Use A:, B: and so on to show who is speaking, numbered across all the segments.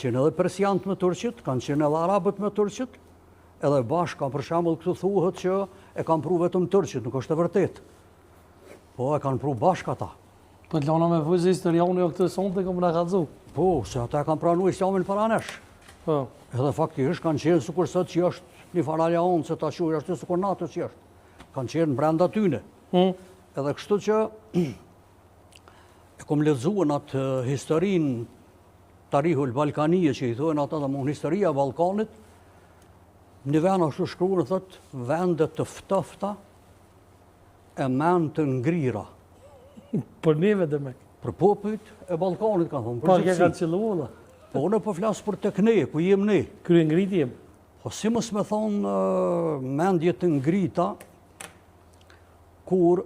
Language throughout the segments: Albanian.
A: qenë edhe persianët me turqit, kanë qenë edhe arabët me turqit, edhe bashkë kanë për shembull këtu thuhet që e kanë pru vetëm turqit, nuk është e vërtet. Po e kanë pru bashkë ata.
B: Po të lana me vëzë historion jo këtë sonte kam na kallzu.
A: Po, se ata kanë pranuar islamin para nesh.
B: Po.
A: Edhe faktikisht kanë qenë sikur sot që është një faralja onë se ta quaj ashtu sikur natës që është. Kanë qenë brenda tyne. Edhe kështu që e kom lexuar atë historinë Tarihul Balkanije që i thonë ata domthon historia e Ballkanit. Në vend ashtu shkruan thotë vende të ftofta e mend të ngrira.
B: Për neve dhe me.
A: Për popujt e Ballkanit kanë thonë.
B: Po që kanë qelluar.
A: Po unë po flas për tek ne, ku jem ne.
B: Krye ngritje.
A: Po si mos me thonë mendje të ngrita kur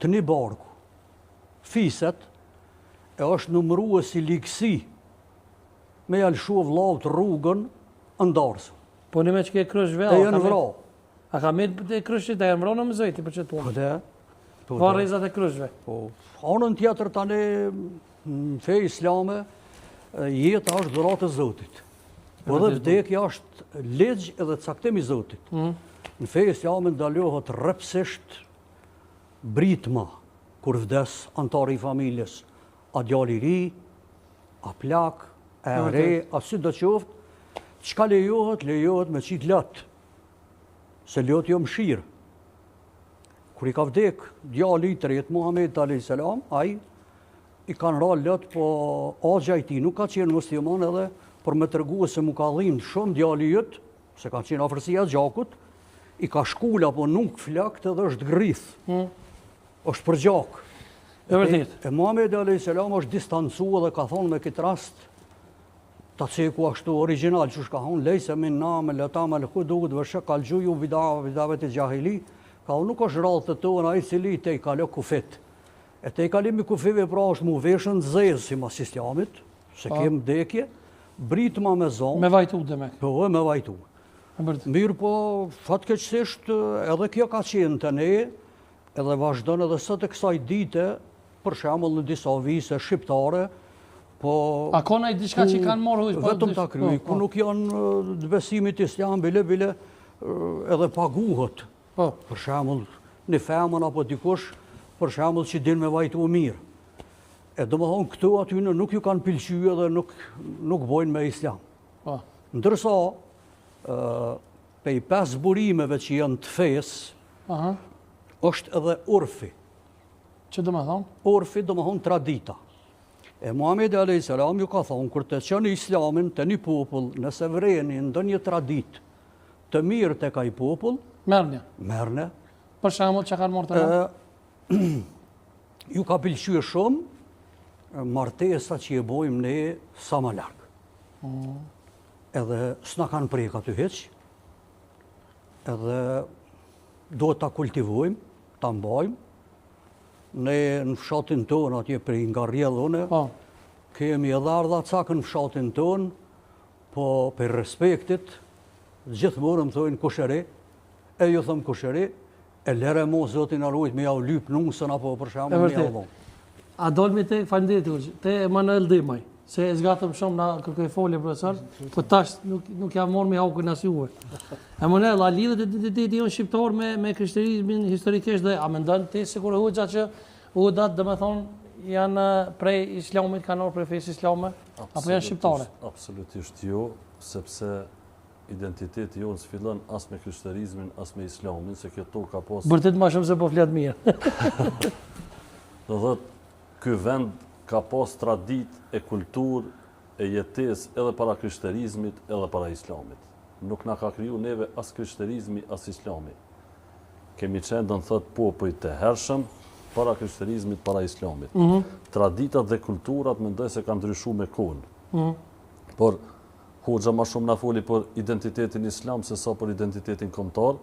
A: të një barku fiset e është numëruar si ligësi me jalshu vllavt rrugën ndarës.
B: Po në me që ke kryshve,
A: e janë vra.
B: A ka me të kryshit, a janë vra në mëzojti për që të unë? Pa rezat e kryshve.
A: Po, anën tjetër tani në fe islame, jeta është dhuratë e Zotit. Po dhe vdekja është legj edhe caktim i Zotit. Në fe islame ndalohet rrepsisht britma, kur vdes antari i familjes, a djali i ri, a plak, a re, a si do qoftë, çka lejohet me qit lot. Se lot jo mshirë. Kur i ka vdek djali i tretë Muhamedit alayhis salam, ai i kanë ra lot, po agja i tij nuk ka qenë musliman edhe për me treguar se mu ka dhimbë shumë djali jot, se ka qenë afërsia e gjakut, i ka shkula po nuk flakt edhe është grith. Është për gjak.
B: E vërtet.
A: E Muhamedi alayhis salam është distancuar dhe ka thonë me këtë rast ta ceku ashtu original që shka thonë lejse min name letama le ku duhet vëshë kalgjuju vidave të gjahili, ka unë nuk është rallë të tonë a i cili te i kalo kufit. E te i kalimi kufive pra është mu veshën zezë si mas islamit, se kemë dekje, britma me zonë.
B: Me vajtu dhe me.
A: Po, me vajtu. Mirë po, fatkeqësisht edhe kjo ka qenë të ne, edhe vazhdon edhe sot e kësaj dite, për shembull në disa vise shqiptare, po...
B: A kona i diçka që i kanë morë hujtë?
A: Vetëm ta kryj, ku nuk janë të besimit islam, bile edhe paguhet. Për shembull, një femën apo dikush, për shembull që din me vajtu mirë. E do më thonë, këtu aty nuk ju kanë pilqyë dhe nuk bojnë me islam. Ndërsa, pej 5 burimeve që janë të fesë, është edhe urfi.
B: Që do më thonë?
A: Urfi do më thonë tradita. E Muhamedi alayhis salam ju ka thonë, kur të qenë islamin të një popull, nëse vreni ndonjë tradit të mirë të ka i popull, merne.
B: Për shembull që kanë morë të në?
A: Ju ka pëlqyer shumë martesa që e bojmë ne sa më larg. Edhe s'na kanë prek aty hiç. Edhe duhet ta kultivojmë, ta mbajmë. Ne në fshatin tonë, atje për nga rjedhune, kemi edhe ardha cakë në fshatin tonë, po për respektit, gjithmonë më thojnë kushëri, e ju thëmë kushëri, e lere mo zotin arrujt me jau lyp nusën, apo për shamë me jau dhonë.
B: A dolmi te, falenderit, te Emanuel Dimaj, se e zgatëm shumë na kërkoj folje, profesor, po tash nuk jam morë me haukën as juve. Emanuel, a lidhet identiteti jonë shqiptar me krishterizmin historikisht dhe a me ndonë ti sikur hujgja që udat dhe me thonë janë prej islamit, kanë orë prej fesë islame, apo janë shqiptare?
C: Absolutisht jo, sepse identiteti jonë s'fillon as me krishterizmin, as me islamin, se këto ka posë...
B: Bërtit ma shumë se po fletë mirë.
C: Dhe dhëtë, ky vend ka pas tradit e kultur e jetes edhe para krishterizmit edhe para islamit. Nuk na ka kriju neve as krishterizmi as islami. Kemi qenë dënë thëtë popëj të hershëm para krishterizmit, para islamit. Traditat dhe kulturat mendoj se kanë ndryshu me kohën. Por hoxha ma shumë na foli për identitetin islam se sa për identitetin kombëtar.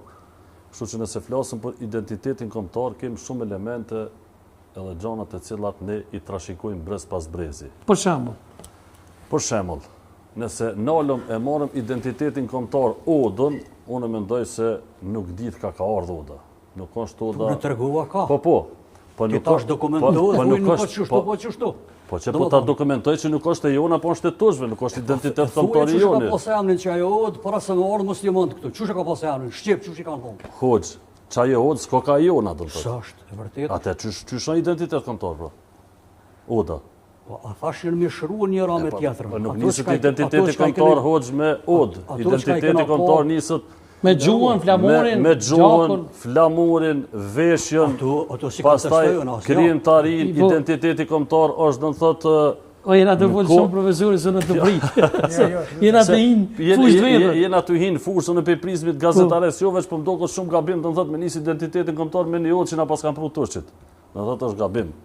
C: Kështu që nëse flasëm për identitetin kombëtar, kemi shumë elemente edhe gjanat e cilat ne i trashikojmë brez pas brezi.
B: Për shembull?
C: Për shembull, nëse nalëm e marëm identitetin kombëtar odën, unë mendoj se nuk ditë ka ardhë oda. Nuk është oda...
A: Në tërgua ka.
C: Po,
A: Ti tash dokumentohet, nuk është çështu, po çështu.
C: Po që po ta dokumentoj që nuk është e jona, po është e tushve, nuk është identitet kombëtar i joni.
A: Ka pas emrin që ajo od, para se më ardh musliman këtu. Çush e ka pas emrin? Shqip, çush i kanë thonë?
C: Hoxh, çaj e od s'ka ka jona do të thotë.
A: Sa është, e vërtetë.
C: Atë çush është identitet kombëtar po. Oda.
A: Po a thashin më shruan njëra me tjetrën.
C: Po nuk niset identiteti kombëtar hoxh me od. Identiteti kombëtar niset
B: me gjuhën, flamurin,
C: me gjuhën, flamurin, veshjen, pastaj krijimtarin, identiteti kombëtar është do të thotë
B: o jena të volë shumë profesori së në të pritë. Jena të hinë fushë vetër.
C: Jena të hinë fushë në peprizmit gazetares, jo veç për mdo këtë shumë gabim, do të thotë me njës identitetin kombëtar me një odë që na pas kanë pru turqit. Do të thotë është gabim.